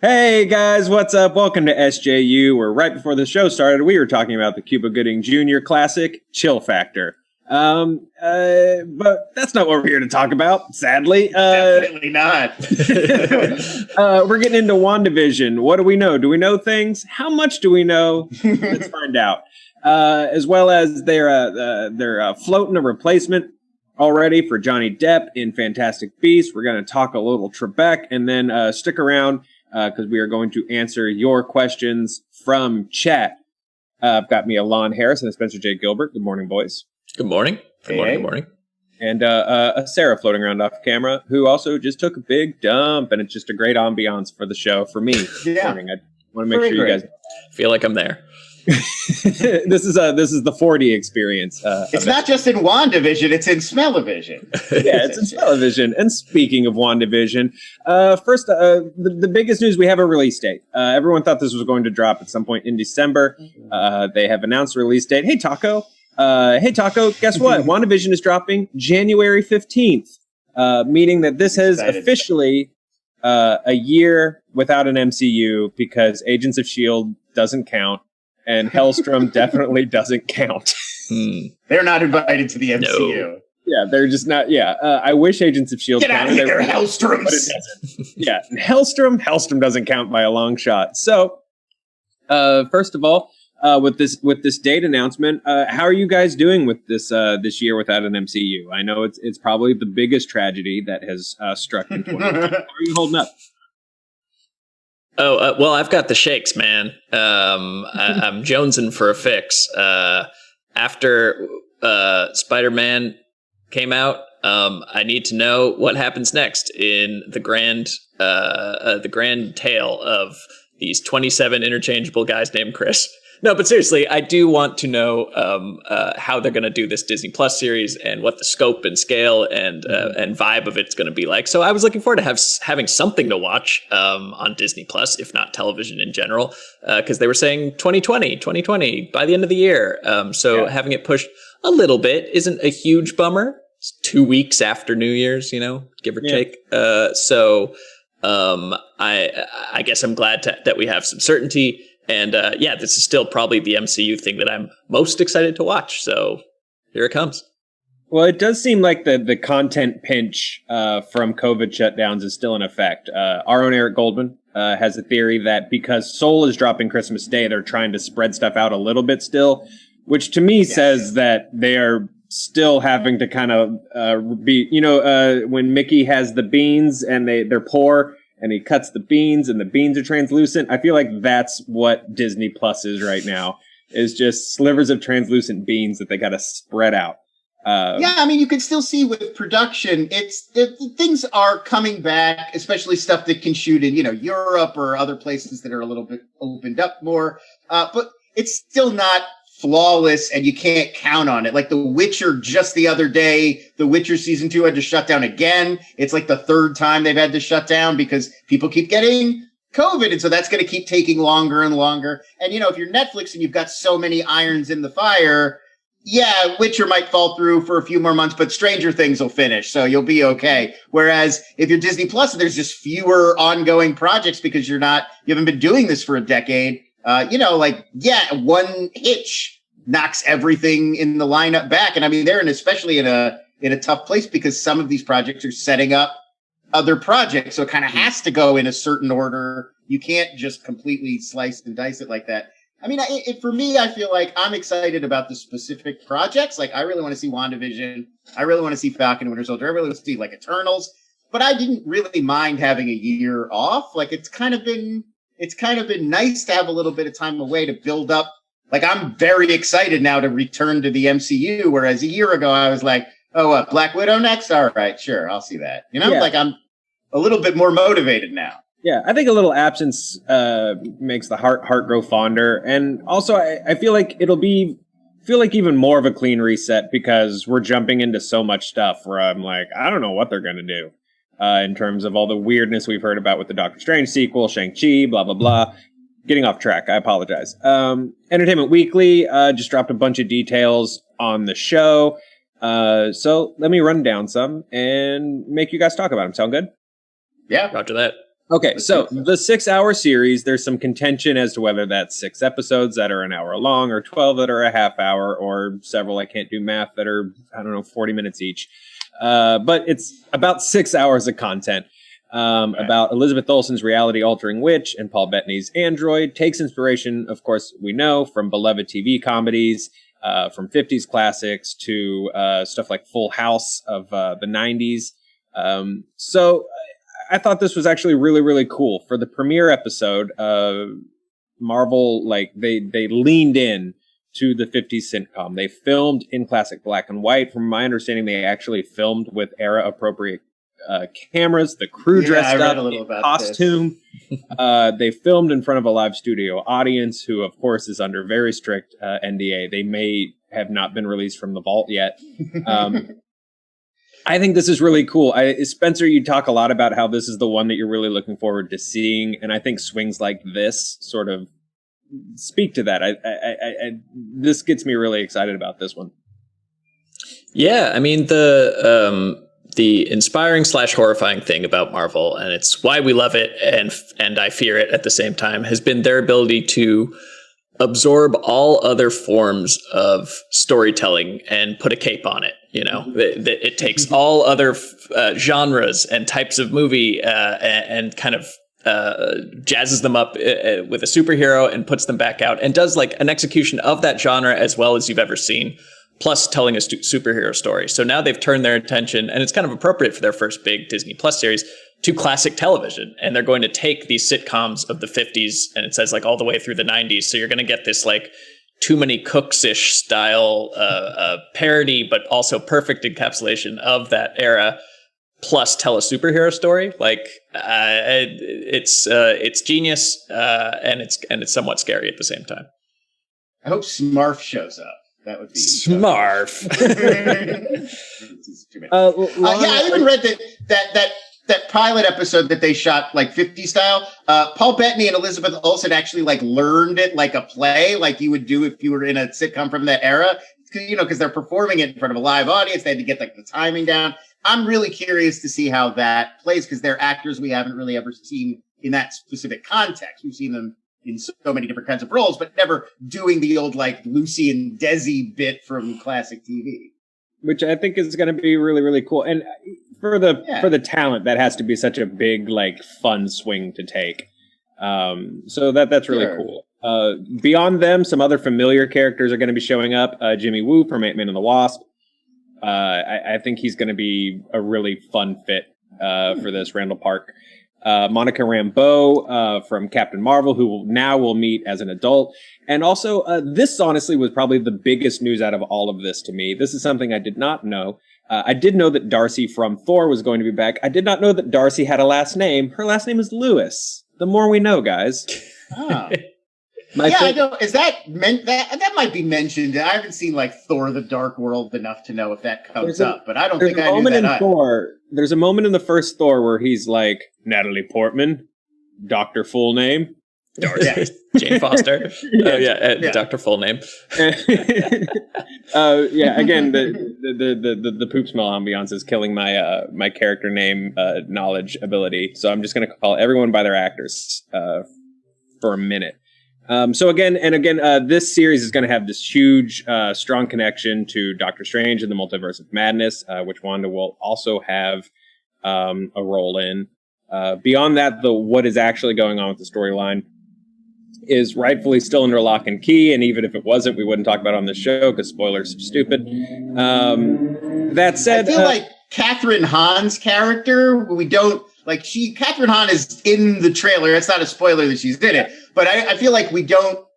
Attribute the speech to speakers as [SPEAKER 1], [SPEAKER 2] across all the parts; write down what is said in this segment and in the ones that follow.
[SPEAKER 1] Hey guys, what's up? Welcome to SJU, where right before the show started, we were talking about the Cuba Gooding Jr. classic, Chill Factor. But that's not what we're here to talk about, sadly.
[SPEAKER 2] Definitely not.
[SPEAKER 1] We're getting into WandaVision. What do we know? Do we know things? How much do we know? Let's find out. As well as they're floating a replacement already for Johnny Depp in Fantastic Beasts. We're going to talk a little Trebek, and then stick around because we are going to answer your questions from chat. I've got me Alon Harris and Spencer J. Gilbert. Good morning, boys.
[SPEAKER 3] Good morning. Good morning.
[SPEAKER 2] Hey.
[SPEAKER 3] Good morning.
[SPEAKER 1] And Sarah floating around off camera, who also just took a big dump, and it's just a great ambiance for the show for me.
[SPEAKER 2] Yeah.
[SPEAKER 1] I want to make sure you guys
[SPEAKER 3] Feel like I'm there.
[SPEAKER 1] this is the 4D experience.
[SPEAKER 2] It's not just in WandaVision, it's in Smell-O-Vision.
[SPEAKER 1] Yeah, it's in television. And speaking of WandaVision, first, the biggest news, we have a release date. Everyone thought this was going to drop at some point in December. They have announced a release date. Hey, Taco, guess what? WandaVision is dropping January 15th, meaning that this has officially a year without an MCU because Agents of S.H.I.E.L.D. doesn't count. And Hellstrom definitely doesn't count.
[SPEAKER 2] They're not invited to the MCU.
[SPEAKER 3] No.
[SPEAKER 1] Yeah, they're just not. Yeah, I wish Agents of S.H.I.E.L.D.
[SPEAKER 2] Get out of here, Hellstroms!
[SPEAKER 1] But it doesn't. Yeah, Hellstrom doesn't count by a long shot. So, first of all, with this date announcement, how are you guys doing with this this year without an MCU? I know it's probably the biggest tragedy that has struck in 2020. How are you holding up?
[SPEAKER 3] Oh, well, I've got the shakes, man. I'm jonesing for a fix. After Spider-Man came out, I need to know what happens next in the grand tale of these 27 interchangeable guys named Chris. No, but seriously, I do want to know how they're going to do this Disney Plus series and what the scope and scale and vibe of it's going to be like. So I was looking forward to having something to watch on Disney Plus, if not television in general, because they were saying 2020 by the end of the year. Having it pushed a little bit isn't a huge bummer. It's 2 weeks after New Year's, give or take. I guess I'm glad that we have some certainty. And this is still probably the MCU thing that I'm most excited to watch. So here it comes.
[SPEAKER 1] Well, it does seem like the content pinch from COVID shutdowns is still in effect. Our own Eric Goldman has a theory that because Soul is dropping Christmas Day, they're trying to spread stuff out a little bit still, which to me says that they are still having to kind of be, when Mickey has the beans and they're poor, and he cuts the beans, and the beans are translucent. I feel like that's what Disney Plus is right now, is just slivers of translucent beans that they got to spread out.
[SPEAKER 2] You can still see with production, things are coming back, especially stuff that can shoot in, Europe or other places that are a little bit opened up more. But it's still not flawless, and you can't count on it. Like The Witcher, just the other day, The Witcher season 2 had to shut down again. It's like the third time they've had to shut down because people keep getting COVID, and so that's going to keep taking longer and longer. And if you're Netflix and you've got so many irons in the fire, Witcher might fall through for a few more months, but Stranger Things will finish, so you'll be okay. Whereas if you're Disney Plus, there's just fewer ongoing projects because you haven't been doing this for a decade. One hitch knocks everything in the lineup back. And they're especially in a tough place because some of these projects are setting up other projects. So it kind of has to go in a certain order. You can't just completely slice and dice it like that. For me, I feel like I'm excited about the specific projects. Like, I really want to see WandaVision. I really want to see Falcon and Winter Soldier. I really want to see Eternals, but I didn't really mind having a year off. Like, it's kind of been nice to have a little bit of time away to build up. Like, I'm very excited now to return to the MCU, whereas a year ago I was like, oh, what, Black Widow next? All right, sure, I'll see that. Like, I'm a little bit more motivated now.
[SPEAKER 1] Yeah, I think a little absence makes the heart grow fonder. And also, I feel like even more of a clean reset because we're jumping into so much stuff where I'm like, I don't know what they're going to do in terms of all the weirdness we've heard about with the Doctor Strange sequel, Shang-Chi, blah, blah, blah. Getting off track, I apologize. Entertainment Weekly just dropped a bunch of details on the show. So let me run down some and make you guys talk about them. Sound good?
[SPEAKER 2] Yeah.
[SPEAKER 3] Roger that.
[SPEAKER 1] Okay, so the 6-hour series, there's some contention as to whether that's 6 episodes that are an hour long or 12 that are a half hour or several, I can't do math, that are, 40 minutes each. But it's about 6 hours of content about Elizabeth Olsen's reality-altering witch and Paul Bettany's android. Takes inspiration, of course, we know, from beloved TV comedies, from 50s classics to stuff like Full House of the 90s. So I thought this was actually really, really cool. For the premiere episode, Marvel, they leaned in to the 50s sitcom. They filmed in classic black and white. From my understanding, they actually filmed with era-appropriate cameras. The crew dressed up in costume. They filmed in front of a live studio audience who, of course, is under very strict NDA. They may have not been released from the vault yet. I think this is really cool. Spencer, you talk a lot about how this is the one that you're really looking forward to seeing, and I think swings like this sort of speak to that. This gets me really excited about this one.
[SPEAKER 3] Yeah, I mean the inspiring / horrifying thing about Marvel, and it's why we love it and I fear it at the same time, has been their ability to absorb all other forms of storytelling and put a cape on it. You know, it takes all other genres and types of movie and kind of jazzes them up with a superhero and puts them back out and does like an execution of that genre as well as you've ever seen, plus telling a superhero story. So now they've turned their attention, and it's kind of appropriate for their first big Disney Plus series, to classic television. And they're going to take these sitcoms of the 50s, and it says like all the way through the 90s. So you're going to get this like Too Many Cooks-ish style parody, but also perfect encapsulation of that era, plus tell a superhero story. Like it's genius, and it's somewhat scary at the same time.
[SPEAKER 2] I hope Smurf shows up. That would be
[SPEAKER 3] Smurf.
[SPEAKER 2] I even read that pilot episode that they shot like 50 style. Paul Bettany and Elizabeth Olsen actually like learned it like a play, like you would do if you were in a sitcom from that era. You know, because they're performing it in front of a live audience. They had to get like the timing down. I'm really curious to see how that plays, because they're actors we haven't really ever seen in that specific context. We've seen them in so many different kinds of roles, but never doing the old like Lucy and Desi bit from classic TV.
[SPEAKER 1] Which I think is going to be really, really cool. And for the talent, that has to be such a big, like, fun swing to take. So that's really cool. Beyond them, some other familiar characters are going to be showing up. Jimmy Woo from Ant-Man and the Wasp. I think he's going to be a really fun fit for this. Randall Park. Monica Rambeau from Captain Marvel, who will meet as an adult. And also, this honestly was probably the biggest news out of all of this to me. This is something I did not know. I did know that Darcy from Thor was going to be back. I did not know that Darcy had a last name. Her last name is Lewis. The more we know, guys.
[SPEAKER 2] Oh. I know. Is that meant that might be mentioned? I haven't seen like Thor: The Dark World enough to know if that comes up, but I don't think I knew that.
[SPEAKER 1] There's a moment in the first Thor where he's like, Natalie Portman, Dr. Full Name.
[SPEAKER 3] Darcy. Jane Foster. Dr. Full Name.
[SPEAKER 1] Again, the poop smell ambiance is killing my character name knowledge ability. So I'm just going to call everyone by their actors for a minute. This series is going to have this huge, strong connection to Doctor Strange and the Multiverse of Madness, which Wanda will also have a role in. Beyond that, what is actually going on with the storyline is rightfully still under lock and key, and even if it wasn't, we wouldn't talk about it on the show because spoilers are stupid. That said,
[SPEAKER 2] I feel like Catherine Hahn's character, Catherine Hahn is in the trailer. It's not a spoiler that she's in it, but I feel like we don't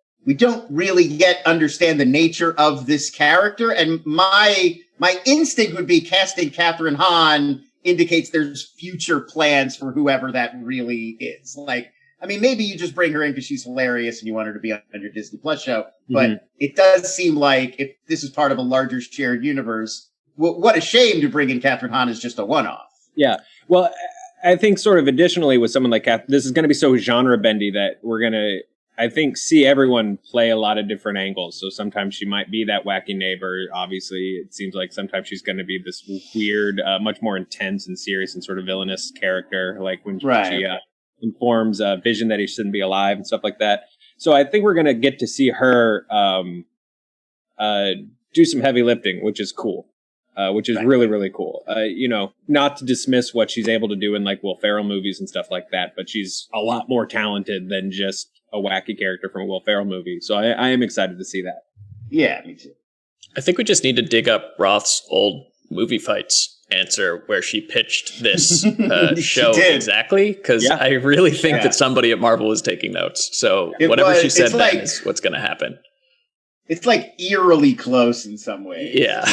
[SPEAKER 2] really yet understand the nature of this character. And my instinct would be casting Catherine Hahn indicates there's future plans for whoever that really is. Like, I mean, maybe you just bring her in because she's hilarious and you want her to be on your Disney Plus show. But it does seem like if this is part of a larger shared universe, what a shame to bring in Catherine Hahn as just a one-off.
[SPEAKER 1] Yeah. Well, I think sort of additionally with someone like Catherine, this is going to be so genre bendy that we're going to, I think, see everyone play a lot of different angles. So sometimes she might be that wacky neighbor. Obviously, it seems like sometimes she's going to be this weird, much more intense and serious and sort of villainous character. Like when she informs Vision that he shouldn't be alive and stuff like that. So I think we're going to get to see her do some heavy lifting, which is cool. Which is really, really cool. Not to dismiss what she's able to do in like Will Ferrell movies and stuff like that, but she's a lot more talented than just a wacky character from a Will Ferrell movie. So I am excited to see that.
[SPEAKER 2] Yeah, me too.
[SPEAKER 3] I think we just need to dig up Roth's old movie fights answer where she pitched this show exactly, because I really think that somebody at Marvel was taking notes. So whatever she said then is what's going to happen.
[SPEAKER 2] It's like eerily close in some ways.
[SPEAKER 3] Yeah.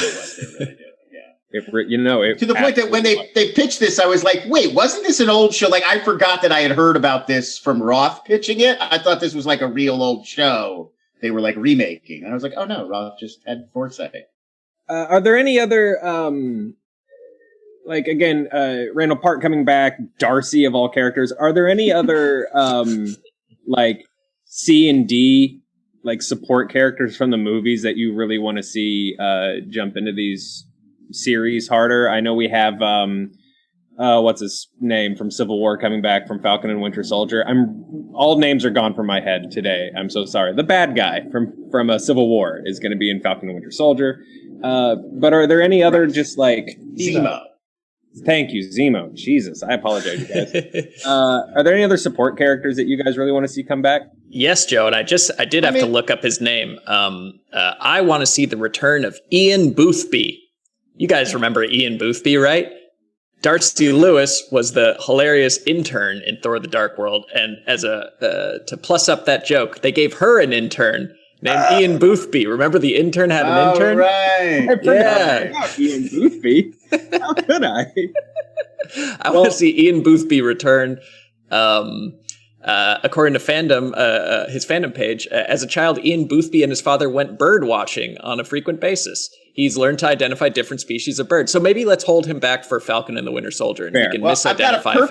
[SPEAKER 1] To the
[SPEAKER 2] point that when they pitched this, I was like, wait, wasn't this an old show? Like, I forgot that I had heard about this from Roth pitching it. I thought this was like a real old show they were like remaking. And I was like, oh no, Roth just had foresight.
[SPEAKER 1] Are there any other, Randall Park coming back, Darcy of all characters? Are there any other, C and D, like support characters from the movies that you really want to see jump into these series harder? I know we have what's his name from Civil War coming back from Falcon and Winter Soldier. All names are gone from my head today. I'm so sorry. The bad guy from Civil War is going to be in Falcon and Winter Soldier. But are there any other just like
[SPEAKER 2] Zemo?
[SPEAKER 1] Thank you, Zemo. Jesus, I apologize, you guys. Are there any other support characters that you guys really want to see come back?
[SPEAKER 3] Yes, Joe, and I did have to look up his name. I want to see the return of Ian Boothby. You guys remember Ian Boothby, right? Darcy Lewis was the hilarious intern in Thor: The Dark World, and as to plus up that joke, they gave her an intern named Ian Boothby. Remember the intern had an intern?
[SPEAKER 2] Right.
[SPEAKER 1] I forgot about Ian Boothby. How could I?
[SPEAKER 3] I want to see Ian Boothby return. According to Fandom, his Fandom page, as a child, Ian Boothby and his father went bird watching on a frequent basis. He's learned to identify different species of birds. So maybe let's hold him back for Falcon and the Winter Soldier, and he can misidentify Falcon.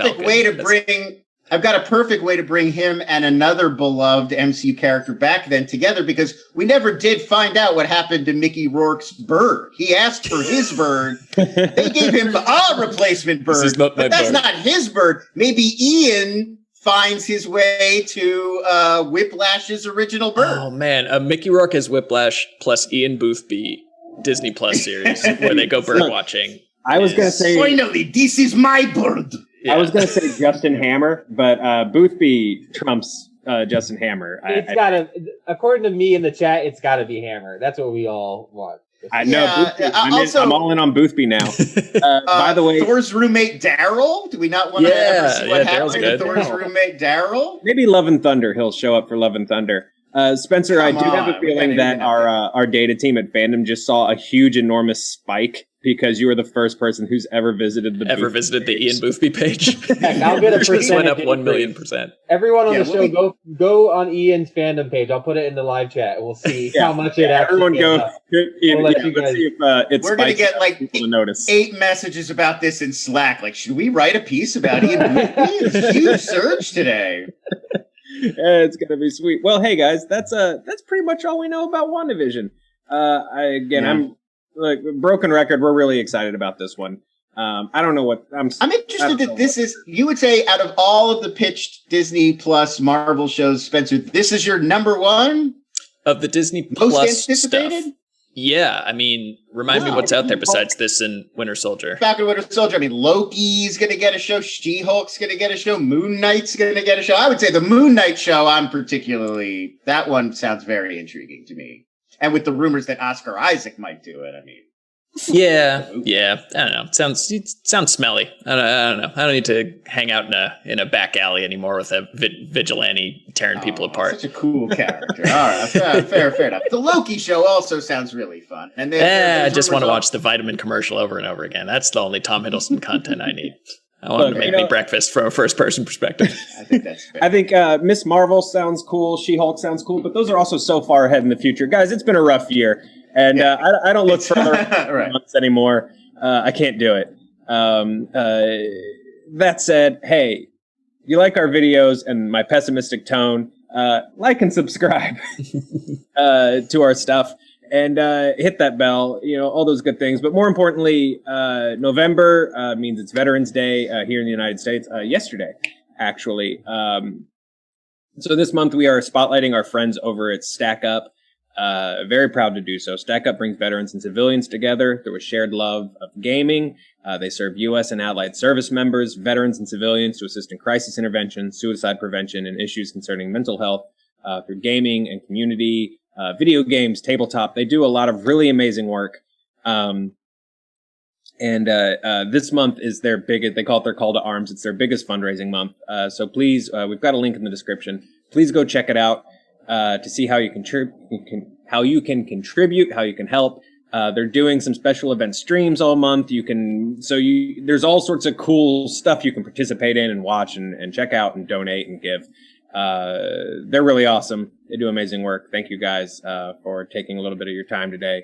[SPEAKER 2] I've got a perfect way to bring him and another beloved MCU character back then together, because we never did find out what happened to Mickey Rourke's bird. He asked for his bird. They gave him a replacement bird, but that's not his bird. Maybe Ian finds his way to Whiplash's original bird.
[SPEAKER 3] Oh man, Mickey Rourke as Whiplash plus Ian Boothby Disney Plus series where they go bird watching.
[SPEAKER 1] I was going to say,
[SPEAKER 2] finally, this is my bird.
[SPEAKER 1] Yeah. I was going to say Justin Hammer, but Boothby trumps Justin Hammer.
[SPEAKER 4] It's gotta, according to me in the chat, it's got to be Hammer. That's what we all want.
[SPEAKER 1] I know. I'm all in on Boothby now. By the way,
[SPEAKER 2] Thor's roommate Daryl. Do we not want to ever see what happens to Thor's roommate Daryl?
[SPEAKER 1] Maybe Love and Thunder. He'll show up for Love and Thunder. Spencer, I do have a feeling that our data team at Fandom just saw a huge, enormous spike because you were the first person who's ever visited the
[SPEAKER 3] Ian Boothby page.
[SPEAKER 4] I'll get a
[SPEAKER 3] percentage. Went up 1,000,000%.
[SPEAKER 4] Everyone on the show, go on Ian's Fandom page. I'll put it in the live chat. We'll see how much it actually.
[SPEAKER 1] Everyone go. Let's see if it's.
[SPEAKER 2] We're gonna get like 8 messages about this in Slack. Like, should we write a piece about Ian Boothby? It's a huge surge today.
[SPEAKER 1] It's gonna be sweet. Well, hey guys, that's pretty much all we know about WandaVision. I'm like broken record. We're really excited about this one. I don't know what I'm
[SPEAKER 2] interested that this is. You would say out of all of the pitched Disney Plus Marvel shows, Spencer, this is your number one
[SPEAKER 3] of the Disney
[SPEAKER 2] most
[SPEAKER 3] Plus
[SPEAKER 2] anticipated
[SPEAKER 3] stuff. Yeah, I mean, remind me what's out there besides this and Winter Soldier.
[SPEAKER 2] Falcon Winter Soldier. I mean, Loki's going to get a show. She-Hulk's going to get a show. Moon Knight's going to get a show. I would say the Moon Knight show, that one sounds very intriguing to me. And with the rumors that Oscar Isaac might do it, I mean.
[SPEAKER 3] Yeah. I don't know. It sounds smelly. I don't know. I don't need to hang out in a back alley anymore with a vigilante tearing people apart.
[SPEAKER 2] Such a cool character. All right, fair enough. The Loki show also sounds really fun. And
[SPEAKER 3] I just want to watch the vitamin commercial over and over again. That's the only Tom Hiddleston content I need. I want to make me breakfast from a first-person perspective.
[SPEAKER 2] I think that's fair.
[SPEAKER 1] I think Miss Marvel sounds cool. She-Hulk sounds cool. But those are also so far ahead in the future. Guys, it's been a rough year. And I don't look further months anymore. I can't do it. That said, hey, you like our videos and my pessimistic tone, like and subscribe to our stuff and hit that bell, all those good things. But more importantly, November means it's Veterans Day here in the United States. Yesterday, actually. So this month we are spotlighting our friends over at Stack Up. Very proud to do so. Stack Up brings veterans and civilians together through a shared love of gaming. They serve U.S. and allied service members, veterans, and civilians to assist in crisis intervention, suicide prevention, and issues concerning mental health through gaming and community, video games, tabletop. They do a lot of really amazing work. And this month is their biggest, they call it their call to arms. It's their biggest fundraising month. So please, we've got a link in the description. Please go check it out to see how you can contribute, how you can help. They're doing some special event streams all month. There's all sorts of cool stuff you can participate in and watch and check out and donate and give. They're really awesome. They do amazing work. Thank you guys for taking a little bit of your time today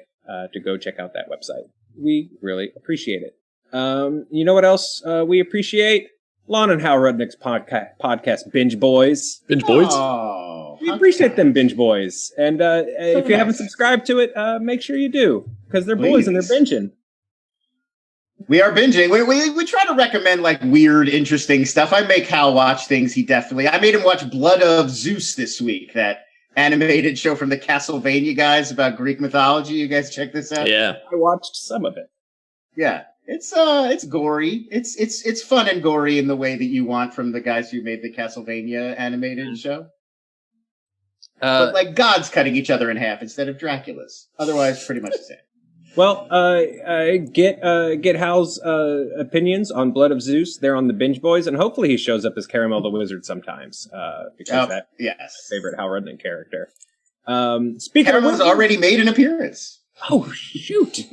[SPEAKER 1] to go check out that website. We really appreciate it. You know what else we appreciate? Lon and Hal Rudnick's podcast, Binge Boys.
[SPEAKER 3] Binge Boys?
[SPEAKER 2] Oh,
[SPEAKER 1] We appreciate them, Binge Boys. And if you haven't subscribed to it, make sure you do. Because they're boys and they're binging.
[SPEAKER 2] We are binging. We try to recommend like weird, interesting stuff. I make Hal watch things. I made him watch Blood of Zeus this week, that animated show from the Castlevania guys about Greek mythology. You guys check this out?
[SPEAKER 3] Yeah.
[SPEAKER 1] I watched some of it.
[SPEAKER 2] Yeah. It's gory. It's fun and gory in the way that you want from the guys who made the Castlevania animated show. But like gods cutting each other in half instead of Dracula's. Otherwise, pretty much the same.
[SPEAKER 1] Well, get Hal's opinions on Blood of Zeus. They're on the Binge Boys, and hopefully he shows up as Caramel the Wizard sometimes. Because that's my favorite Hal Rudnick character. Speaking
[SPEAKER 2] Caramel's already made an appearance.
[SPEAKER 1] Oh, shoot.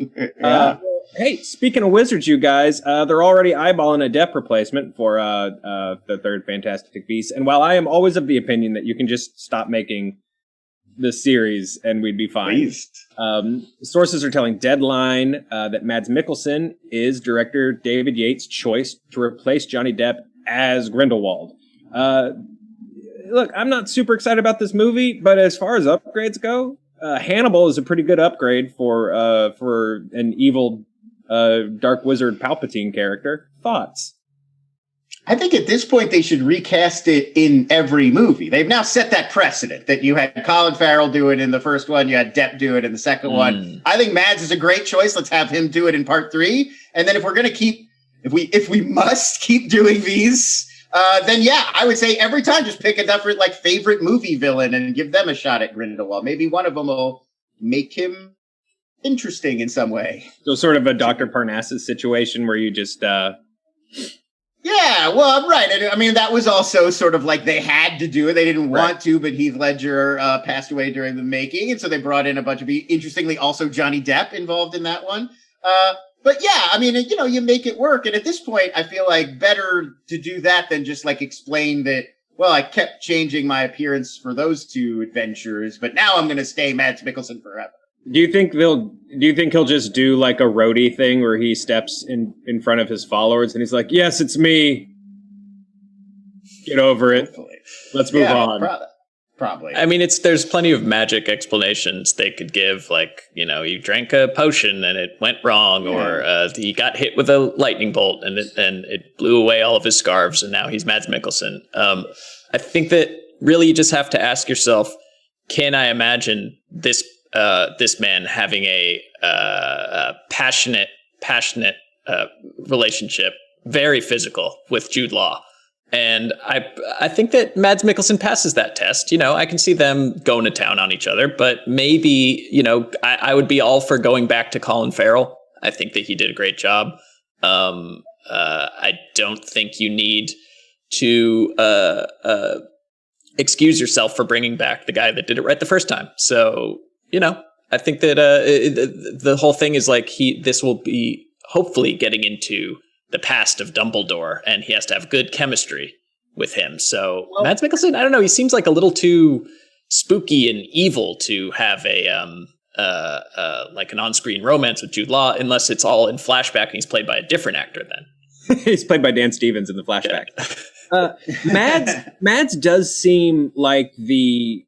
[SPEAKER 1] Hey, speaking of wizards, you guys, they're already eyeballing a Depp replacement for the third Fantastic Beasts. And while I am always of the opinion that you can just stop making the series and we'd be fine. Sources are telling Deadline that Mads Mikkelsen is director David Yates' choice to replace Johnny Depp as Grindelwald. Look, I'm not super excited about this movie, but as far as upgrades go, Hannibal is a pretty good upgrade for an evil Dark Wizard Palpatine character. Thoughts?
[SPEAKER 2] I think at this point they should recast it in every movie. They've now set that precedent that you had Colin Farrell do it in the first one, you had Depp do it in the second one. I think Mads is a great choice. Let's have him do it in part 3. And then if we're going to if we must keep doing these, then yeah, I would say every time just pick a different like favorite movie villain and give them a shot at Grindelwald. Maybe one of them will make him interesting in some way.
[SPEAKER 1] So sort of a Dr. Parnassus situation where you just...
[SPEAKER 2] Yeah, well, right. I mean, that was also sort of like they had to do it. They didn't want to, but Heath Ledger passed away during the making. And so they brought in a bunch of, interestingly, also Johnny Depp involved in that one. But yeah, I mean, you make it work. And at this point, I feel like better to do that than just like explain that, well, I kept changing my appearance for those two adventures, but now I'm going to stay Mads Mikkelsen forever.
[SPEAKER 1] Do you think he'll just do like a roadie thing where he steps in front of his followers and he's like, "Yes, it's me. Get over it.
[SPEAKER 2] Hopefully.
[SPEAKER 1] Let's move on."
[SPEAKER 2] Probably.
[SPEAKER 3] I mean, there's plenty of magic explanations they could give, like, you drank a potion and it went wrong, or he got hit with a lightning bolt and it blew away all of his scarves, and now he's Mads Mikkelsen. I think that really you just have to ask yourself, can I imagine this man having a passionate relationship, very physical, with Jude Law? And I think that Mads Mikkelsen passes that test. I can see them going to town on each other, but maybe, I would be all for going back to Colin Farrell. I think that he did a great job. I don't think you need to excuse yourself for bringing back the guy that did it right the first time. So, I think that the whole thing is like this will be hopefully getting into the past of Dumbledore, and he has to have good chemistry with him. So Mads Mikkelsen, I don't know, he seems like a little too spooky and evil to have like an on-screen romance with Jude Law, unless it's all in flashback and he's played by a different actor then.
[SPEAKER 1] He's played by Dan Stevens in the flashback. Yeah. Mads does seem like the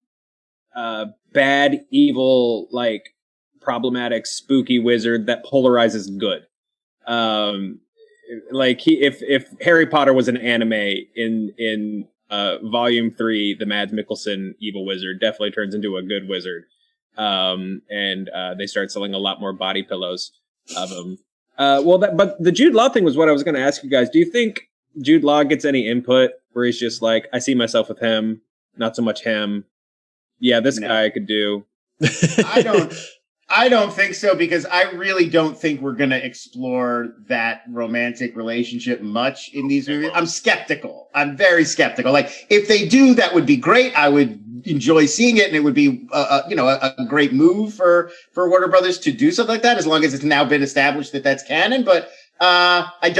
[SPEAKER 1] bad, evil, like problematic, spooky wizard that polarizes good. like if Harry Potter was an anime in volume 3, the Mads Mikkelsen evil wizard definitely turns into a good wizard. And they start selling a lot more body pillows of them. But the Jude Law thing was what I was going to ask you guys. Do you think Jude Law gets any input where he's just like, I see myself with him, not so much him. Yeah, this guy I could do.
[SPEAKER 2] I don't think so, because I really don't think we're going to explore that romantic relationship much in these movies. I'm skeptical. I'm very skeptical. Like, if they do, that would be great. I would enjoy seeing it, and it would be, a great move for Warner Brothers to do something like that, as long as it's now been established that that's canon. But I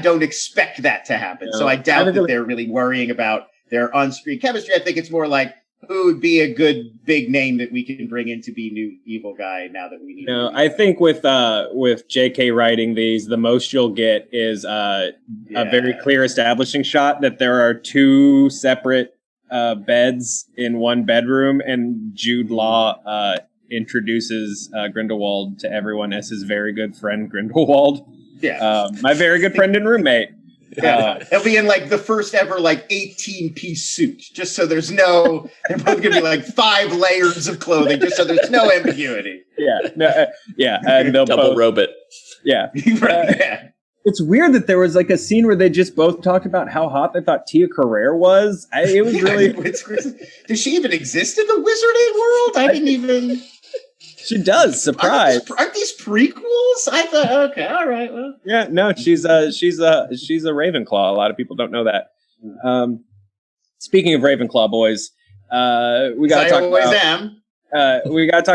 [SPEAKER 2] don't expect that to happen. No, so I doubt that they're really worrying about their on-screen chemistry. I think it's more like, who would be a good big name that we can bring in to be new evil guy now that we need?
[SPEAKER 1] No, I think with JK writing these, the most you'll get is a very clear establishing shot that there are 2 separate beds in one bedroom, and Jude Law introduces Grindelwald to everyone as his very good friend Grindelwald.
[SPEAKER 2] Yeah,
[SPEAKER 1] my very good friend and roommate.
[SPEAKER 2] They'll be in like the first ever like 18-piece suit, just so they're both gonna be like 5 layers of clothing, just so there's no ambiguity.
[SPEAKER 1] And they'll
[SPEAKER 3] double robe it.
[SPEAKER 1] Yeah. It's weird that there was like a scene where they just both talked about how hot they thought Tia Carrere was. It was really.
[SPEAKER 2] Does she even exist in the wizarding world? I didn't even.
[SPEAKER 1] She does. Surprise!
[SPEAKER 2] Aren't these prequels? I thought. Okay, all right. Well.
[SPEAKER 1] Yeah, no, she's a Ravenclaw. A lot of people don't know that. Speaking of Ravenclaw boys, we got to talk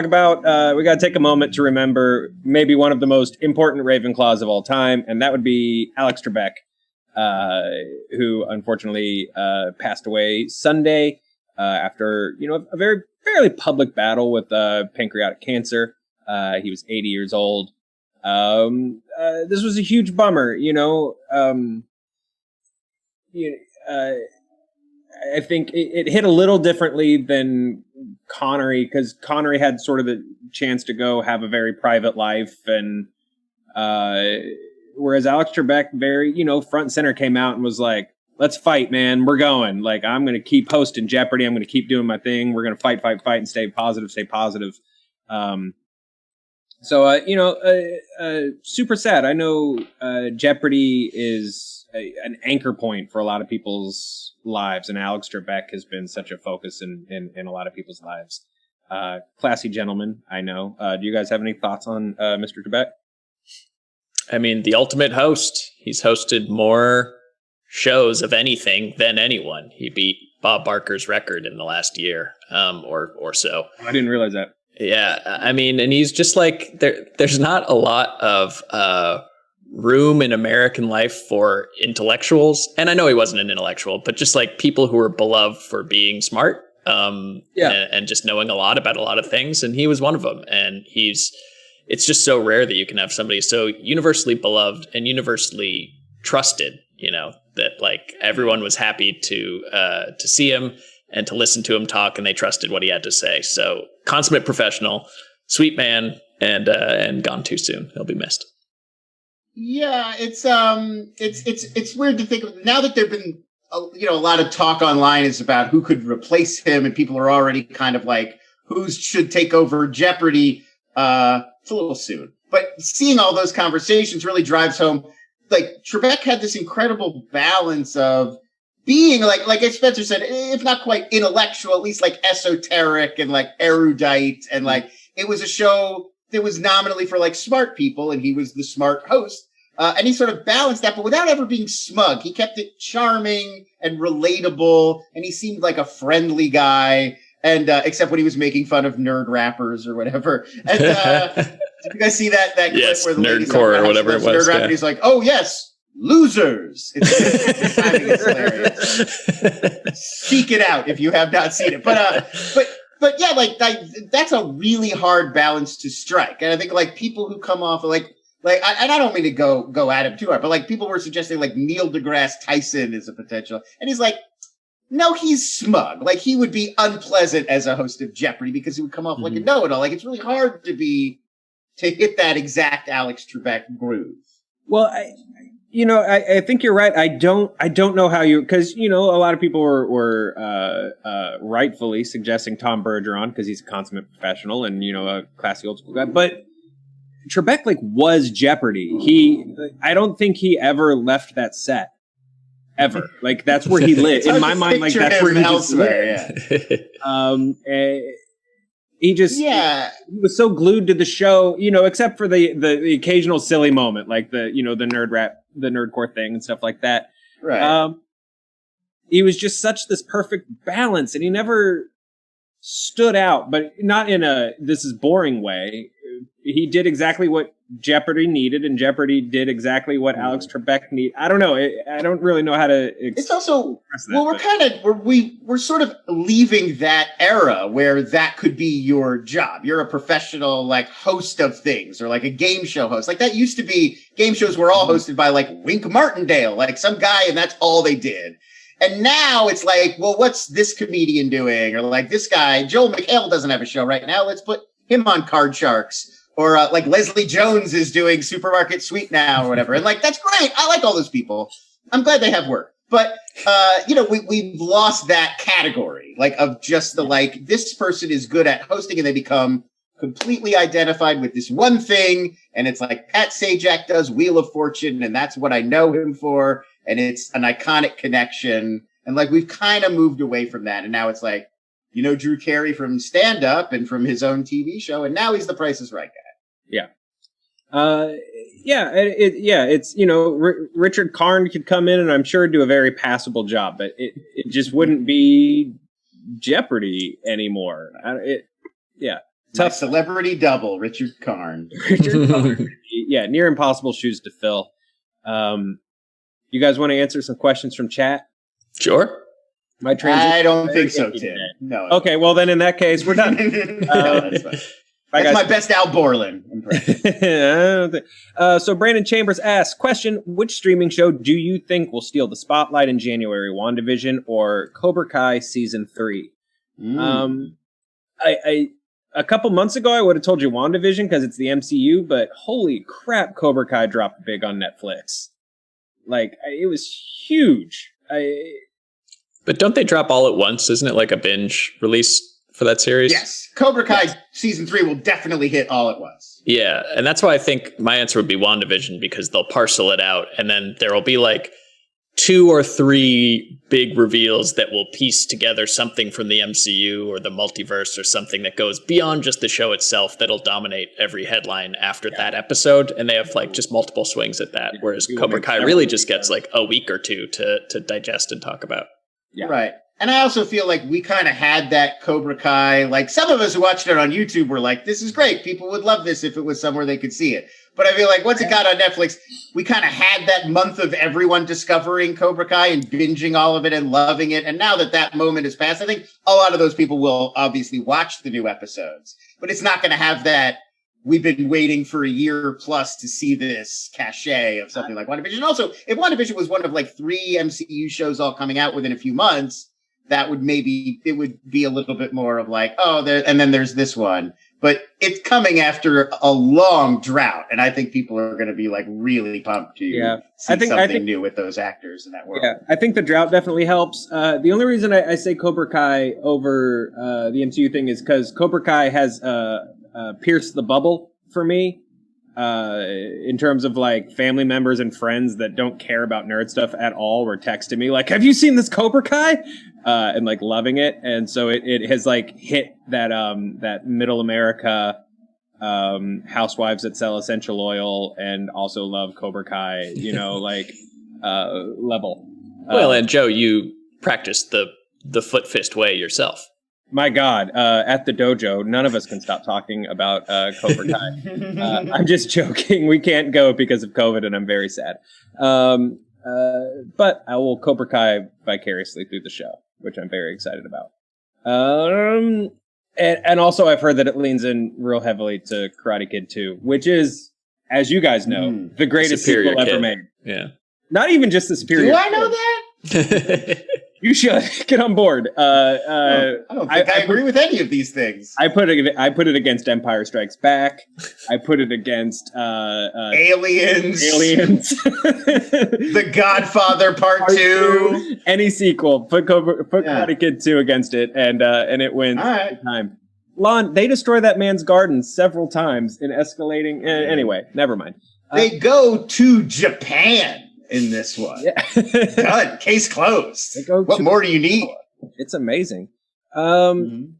[SPEAKER 1] about. We got to take a moment to remember maybe one of the most important Ravenclaws of all time, and that would be Alex Trebek, who unfortunately passed away Sunday after a fairly public battle with pancreatic cancer. He was 80 years old. This was a huge bummer, I think it hit a little differently than Connery, because Connery had sort of the chance to go have a very private life, and whereas Alex Trebek very, front and center came out and was like, let's fight, man. We're going. Like, I'm going to keep hosting Jeopardy. I'm going to keep doing my thing. We're going to fight, and stay positive. Super sad. I know Jeopardy is an anchor point for a lot of people's lives, and Alex Trebek has been such a focus in a lot of people's lives. Classy gentleman, I know. Do you guys have any thoughts on Mr. Trebek?
[SPEAKER 3] I mean, the ultimate host. He's hosted more shows of anything than anyone. He beat Bob Barker's record in the last year or so.
[SPEAKER 1] I didn't realize that.
[SPEAKER 3] Yeah, I mean, and he's just like, there's not a lot of room in American life for intellectuals. And I know he wasn't an intellectual, but just like people who are beloved for being smart and just knowing a lot about a lot of things. And he was one of them. And it's just so rare that you can have somebody so universally beloved and universally trusted, that like everyone was happy to see him and to listen to him talk, and they trusted what he had to say. So consummate professional, sweet man, and gone too soon. He'll be missed.
[SPEAKER 2] Yeah, it's weird to think of now that there've been a lot of talk online is about who could replace him, and people are already kind of like, who should take over Jeopardy? It's a little soon, but seeing all those conversations really drives home. Like, Trebek had this incredible balance of being like as Spencer said, if not quite intellectual, at least like esoteric and like erudite, and like it was a show that was nominally for like smart people, and he was the smart host. And he sort of balanced that, but without ever being smug. He kept it charming and relatable, and he seemed like a friendly guy. And except when he was making fun of nerd rappers or whatever. And did you guys see that clip where the
[SPEAKER 3] nerdcore or whatever it was?
[SPEAKER 2] Nerd rapper, he's like, "Oh yes, losers." It's hilarious. Seek it out if you have not seen it. But yeah, like that's a really hard balance to strike. And I think like people who come off and I don't mean to go at him too hard, but like people were suggesting like Neil deGrasse Tyson is a potential, and he's like, no, he's smug. Like, he would be unpleasant as a host of Jeopardy because he would come off like a know-it-all. Like, it's really hard to hit that exact Alex Trebek groove.
[SPEAKER 1] Well, I think you're right. I don't know how because a lot of people were rightfully suggesting Tom Bergeron because he's a consummate professional and a classy old school guy. But Trebek was Jeopardy. I don't think he ever left that set. Ever. That's where he lived. In my mind, that's where he just lived. Yeah. He was so glued to the show, except for the occasional silly moment, like the nerdcore thing and stuff like that.
[SPEAKER 2] Right.
[SPEAKER 1] He was just such this perfect balance, and he never stood out, but not in this is boring way. He did exactly what Jeopardy needed, and Jeopardy did exactly what Alex Trebek needed. I don't know. I don't really know how to.
[SPEAKER 2] It's also we're sort of leaving that era where that could be your job. You're a professional host of things, or a game show host. That used to be. Game shows were all hosted by Wink Martindale, some guy, and that's all they did. And now it's what's this comedian doing? Or this guy, Joel McHale doesn't have a show right now. Let's put him on Card Sharks. Or Leslie Jones is doing Supermarket Sweep now or whatever. And that's great. I like all those people. I'm glad they have work. But, we've lost that category, of just this person is good at hosting, and they become completely identified with this one thing. And it's Pat Sajak does Wheel of Fortune, and that's what I know him for. And it's an iconic connection. And we've kind of moved away from that. And now it's Drew Carey from stand up and from his own TV show. And now he's the Price is Right guy.
[SPEAKER 1] Yeah. It's, Richard Karn could come in and I'm sure do a very passable job, but it just wouldn't be Jeopardy anymore.
[SPEAKER 2] Tough celebrity double, Richard Karn.
[SPEAKER 1] Richard Karn. Yeah. Near impossible shoes to fill. You guys want to answer some questions from chat?
[SPEAKER 3] Sure.
[SPEAKER 2] I don't think so, Tim. No.
[SPEAKER 1] Okay. Well, then in that case, we're done.
[SPEAKER 2] No, that's fine. That's my best Al Borland impression.
[SPEAKER 1] So Brandon Chambers asks, question, which streaming show do you think will steal the spotlight in January, WandaVision or Cobra Kai Season 3? A couple months ago, I would have told you WandaVision because it's the MCU, but holy crap, Cobra Kai dropped big on Netflix. It was huge.
[SPEAKER 3] But don't they drop all at once? Isn't it a binge release for that series?
[SPEAKER 2] Yes. Cobra Kai Season 3 will definitely hit all at once.
[SPEAKER 3] Yeah. And that's why I think my answer would be WandaVision, because they'll parcel it out. And then there will be 2 or 3 big reveals that will piece together something from the MCU or the multiverse or something that goes beyond just the show itself that'll dominate every headline after that episode. And they have just multiple swings at that. Whereas Cobra Kai really just gets a week or two to digest and talk about.
[SPEAKER 2] Yeah. Right. And I also feel we kind of had that Cobra Kai, some of us who watched it on YouTube were this is great. People would love this if it was somewhere they could see it. But I feel once it got on Netflix, we kind of had that month of everyone discovering Cobra Kai and binging all of it and loving it. And now that moment has passed, I think a lot of those people will obviously watch the new episodes. But it's not going to have that, we've been waiting for a year plus to see this cachet of something like WandaVision. Also, if WandaVision was one of 3 MCU shows all coming out within a few months, that would it would be a little bit more of and then there's this one. But it's coming after a long drought, and I think people are going to be really pumped to see something new with those actors in that world.
[SPEAKER 1] Yeah, I think the drought definitely helps. The only reason I say Cobra Kai over the MCU thing is because Cobra Kai has pierced the bubble for me. In terms of family members and friends that don't care about nerd stuff at all were texting me have you seen this Cobra Kai? And loving it. And so it has hit that middle America, housewives that sell essential oil and also love Cobra Kai, level.
[SPEAKER 3] Well, and Joe, you practice the foot fist way yourself.
[SPEAKER 1] My God, at the dojo, none of us can stop talking about Cobra Kai. I'm just joking. We can't go because of COVID, and I'm very sad. But I will Cobra Kai vicariously through the show, which I'm very excited about. And also, I've heard that it leans in real heavily to Karate Kid 2, which is, as you guys know, the greatest sequel ever made.
[SPEAKER 3] Yeah.
[SPEAKER 1] Not even just the superior.
[SPEAKER 2] Do I know that?
[SPEAKER 1] You should get on board.
[SPEAKER 2] I don't think I agree with any of these things.
[SPEAKER 1] I put it against Empire Strikes Back. I put it against
[SPEAKER 2] Aliens. The Godfather Part 2.
[SPEAKER 1] Any sequel. Put Karate Kid 2 against it, and it wins every time. Lon, they destroy that man's garden several times in escalating. Anyway, never mind.
[SPEAKER 2] They go to Japan in this one.
[SPEAKER 1] Yeah.
[SPEAKER 2] Done. Case closed. What more do you need?
[SPEAKER 1] It's amazing. Moonlight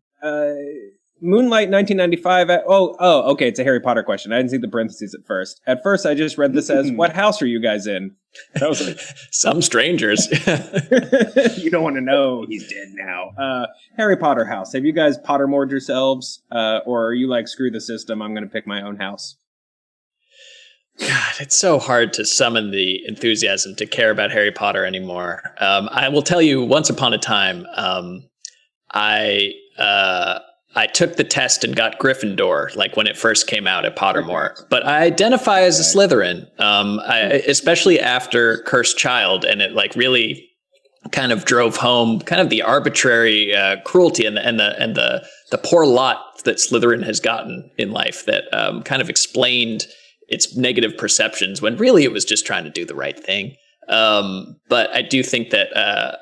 [SPEAKER 1] 1995. Okay. It's a Harry Potter question. I didn't see the parentheses at first. At first, I just read this as, what house are you guys in? That was like,
[SPEAKER 3] some strangers.
[SPEAKER 1] You don't want to know. He's dead now. Harry Potter house. Have you guys Pottermored yourselves? Or are you like, screw the system, I'm going to pick my own house?
[SPEAKER 3] God, it's so hard to summon the enthusiasm to care about Harry Potter anymore. I will tell you, once upon a time, I took the test and got Gryffindor, like when it first came out at Pottermore. But I identify as a Slytherin, especially after Cursed Child, and it like really kind of drove home kind of the arbitrary cruelty and the poor lot that Slytherin has gotten in life that kind of explained its negative perceptions when really it was just trying to do the right thing. But I do think that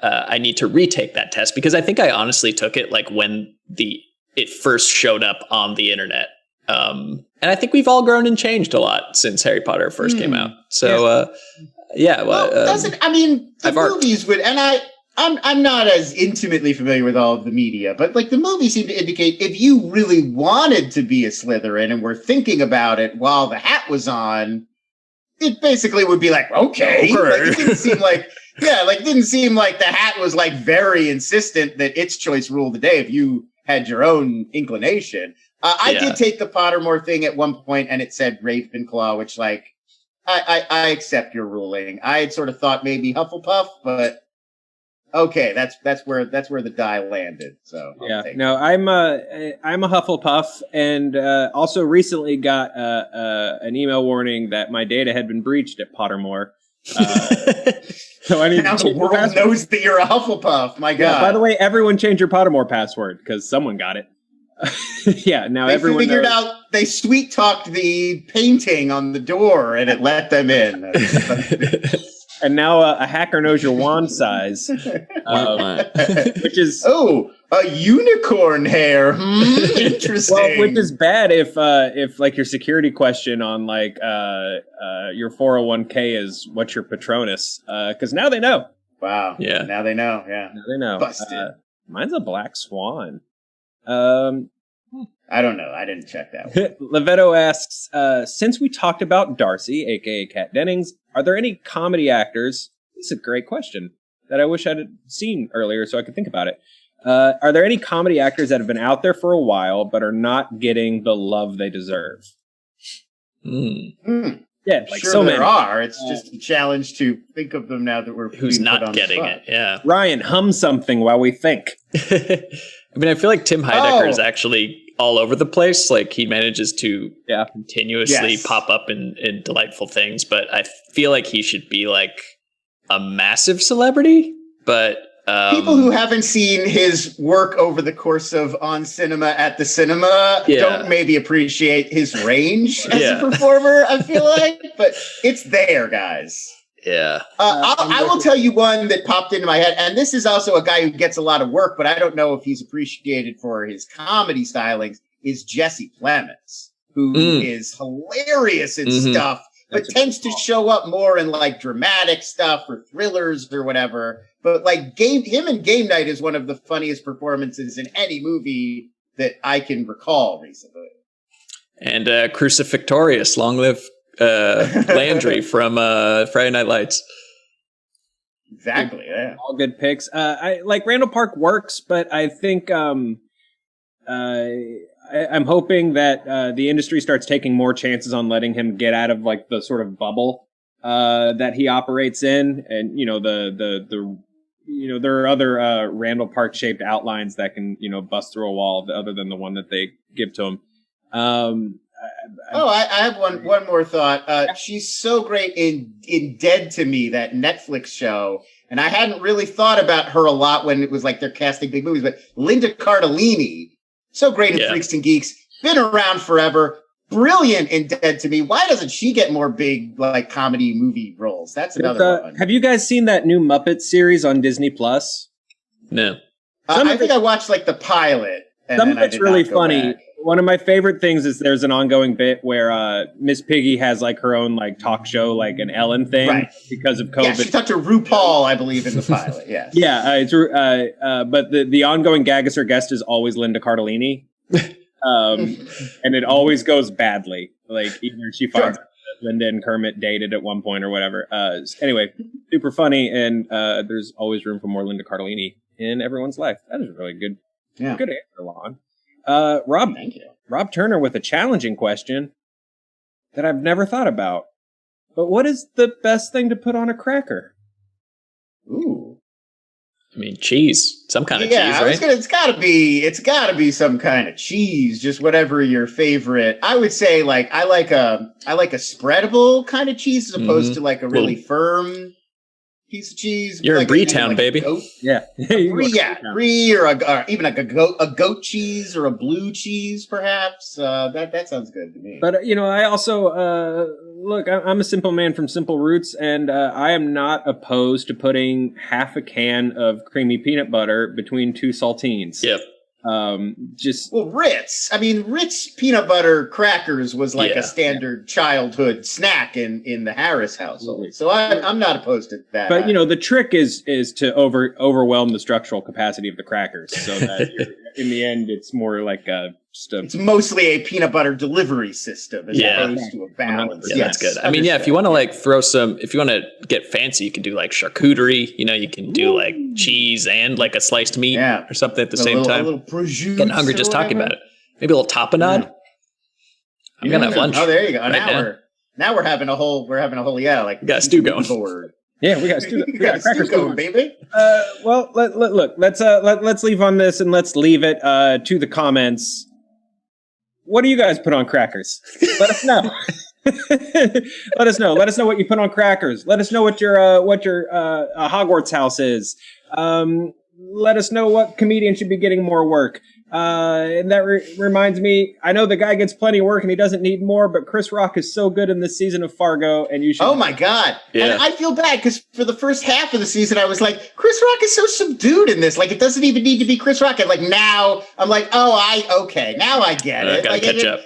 [SPEAKER 3] I need to retake that test because I think I honestly took it like when it first showed up on the internet. And I think we've all grown and changed a lot since Harry Potter first came out. So,
[SPEAKER 2] the movies would, and I'm not as intimately familiar with all of the media, but like the movies seem to indicate if you really wanted to be a Slytherin and were thinking about it while the hat was on, it basically would be like, okay. Like, it didn't seem like, it didn't seem like the hat was like very insistent that its choice ruled the day if you had your own inclination. I did take the Pottermore thing at one point and it said Ravenclaw, which like, I accept your ruling. I had sort of thought maybe Hufflepuff, but okay, that's where the die landed. So
[SPEAKER 1] I'm a Hufflepuff, and also recently got an email warning that my data had been breached at Pottermore. So I need
[SPEAKER 2] now
[SPEAKER 1] to
[SPEAKER 2] the world knows that you're a Hufflepuff. My God!
[SPEAKER 1] By the way, everyone change your Pottermore password because someone got it. Now
[SPEAKER 2] they
[SPEAKER 1] everyone
[SPEAKER 2] figured
[SPEAKER 1] knows.
[SPEAKER 2] out. They sweet talked the painting on the door, and it let them in.
[SPEAKER 1] And now a hacker knows your wand size, which is
[SPEAKER 2] a unicorn hair. Interesting.
[SPEAKER 1] Well, which is bad if like your security question on like your 401k is what's your Patronus, because now they know.
[SPEAKER 2] Wow.
[SPEAKER 3] Yeah.
[SPEAKER 2] Now they know. Yeah.
[SPEAKER 1] Now they know.
[SPEAKER 2] Busted.
[SPEAKER 1] Mine's a black swan.
[SPEAKER 2] I don't know. I didn't check that one.
[SPEAKER 1] Levetto asks, since we talked about Darcy, aka Kat Dennings, are there any comedy actors? This is a great question that I wish I'd seen earlier so I could think about it. Are there any comedy actors that have been out there for a while but are not getting the love they deserve? Yeah, like
[SPEAKER 2] sure
[SPEAKER 1] so
[SPEAKER 2] there
[SPEAKER 1] many.
[SPEAKER 2] are. It's just a challenge to think of them now that we're
[SPEAKER 3] who's not getting it. Yeah,
[SPEAKER 1] Ryan, hum something while we think.
[SPEAKER 3] I mean, I feel like Tim Heidecker is actually all over the place. Like he manages to continuously pop up in delightful things, but I feel like he should be like a massive celebrity. But
[SPEAKER 2] people who haven't seen his work over the course of On Cinema at the Cinema don't maybe appreciate his range as a performer, I feel like, but it's there, guys.
[SPEAKER 3] Yeah.
[SPEAKER 2] I will tell you one that popped into my head, and this is also a guy who gets a lot of work, but I don't know if he's appreciated for his comedy stylings, is Jesse Plemons, who is hilarious in stuff, but tends to show up more in like dramatic stuff or thrillers or whatever. But like him in Game Night is one of the funniest performances in any movie that I can recall recently.
[SPEAKER 3] And Crucifixorious, long live Landry from Friday Night Lights.
[SPEAKER 2] Exactly. Yeah.
[SPEAKER 1] All good picks. I like Randall Park works, but I think I'm hoping that the industry starts taking more chances on letting him get out of like the sort of bubble that he operates in, and there are other Randall Park shaped outlines that can bust through a wall other than the one that they give to him.
[SPEAKER 2] I have one more thought. She's so great in Dead to Me, that Netflix show, and I hadn't really thought about her a lot when it was like they're casting big movies. But Linda Cardellini, so great in Freaks and Geeks, been around forever, brilliant in Dead to Me. Why doesn't she get more big like comedy movie roles? That's another one.
[SPEAKER 1] Have you guys seen that new Muppet series on Disney Plus?
[SPEAKER 3] No.
[SPEAKER 2] I think I watched like the pilot.
[SPEAKER 1] Some of it's really funny. One of my favorite things is there's an ongoing bit where Miss Piggy has like her own like talk show, like an Ellen thing, because of COVID.
[SPEAKER 2] Yeah, she talked to RuPaul, I believe, in the pilot. Yes.
[SPEAKER 1] But the ongoing gag is her guest is always Linda Cardellini, and it always goes badly. Like either she finds out that Linda and Kermit dated at one point or whatever. Anyway, super funny, and there's always room for more Linda Cardellini in everyone's life. That is really good. Yeah. Good answer, Lon. Rob, thank you. Rob Turner with a challenging question that I've never thought about. But what is the best thing to put on a cracker?
[SPEAKER 2] Ooh.
[SPEAKER 3] I mean, cheese. Some kind of cheese, right?
[SPEAKER 2] It's gotta be some kind of cheese, just whatever your favorite. I would say I like a spreadable kind of cheese as opposed to like a really firm piece of cheese.
[SPEAKER 3] You're in Breetown, baby.
[SPEAKER 2] Brie or even like a goat cheese or a blue cheese, perhaps. That sounds good to me.
[SPEAKER 1] But I also look. I'm a simple man from simple roots, and I am not opposed to putting half a can of creamy peanut butter between two saltines.
[SPEAKER 3] Yep.
[SPEAKER 2] Ritz. I mean, Ritz peanut butter crackers was like a standard childhood snack in the Harris household. So I'm not opposed to that.
[SPEAKER 1] But the trick is to overwhelm the structural capacity of the crackers, so that in the end it's more like it's
[SPEAKER 2] mostly a peanut butter delivery system as opposed to a balance.
[SPEAKER 3] Yeah, that's good. I mean, if you want to if you want to get fancy, you can do like charcuterie. You can do like cheese and like a sliced meat or something at the same time.
[SPEAKER 2] A little prosciutto.
[SPEAKER 3] Getting hungry just talking about it. Maybe a little tapenade. I'm gonna have lunch.
[SPEAKER 2] Oh, there you go. Now we're having a whole
[SPEAKER 3] we got a stew going.
[SPEAKER 2] Board.
[SPEAKER 1] Yeah, we got stew. We got crackers
[SPEAKER 2] going, baby.
[SPEAKER 1] Well, look. Let's leave on this and let's leave it to the comments. What do you guys put on crackers? Let us know. Let us know. Let us know what you put on crackers. Let us know what your Hogwarts house is. Let us know what comedian should be getting more work. And that reminds me, I know the guy gets plenty of work and he doesn't need more, but Chris Rock is so good in this season of Fargo, and you should.
[SPEAKER 2] Oh my God.
[SPEAKER 3] Yeah.
[SPEAKER 2] And I feel bad because for the first half of the season, I was like, Chris Rock is so subdued in this. Like, it doesn't even need to be Chris Rock. And like now I'm like, now I get it.
[SPEAKER 3] Gotta catch up.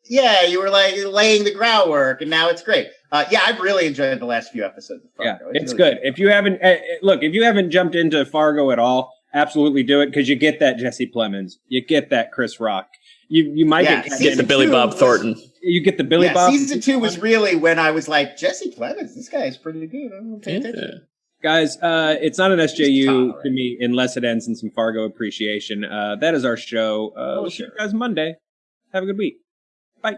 [SPEAKER 2] You were like laying the groundwork and now it's great. I've really enjoyed the last few episodes of Fargo.
[SPEAKER 1] Yeah, it's really good. If you haven't jumped into Fargo at all, absolutely do it, because you get that Jesse Plemons, you get that Chris Rock, you might
[SPEAKER 3] get the Billy Bob Thornton.
[SPEAKER 1] You get the Billy Bob.
[SPEAKER 2] Season 2 was really when I was like, Jesse Plemons, this guy is pretty good. I'm gonna pay attention.
[SPEAKER 1] Guys, it's not an SJU to me unless it ends in some Fargo appreciation. That is our show. We'll see you guys Monday. Have a good week. Bye.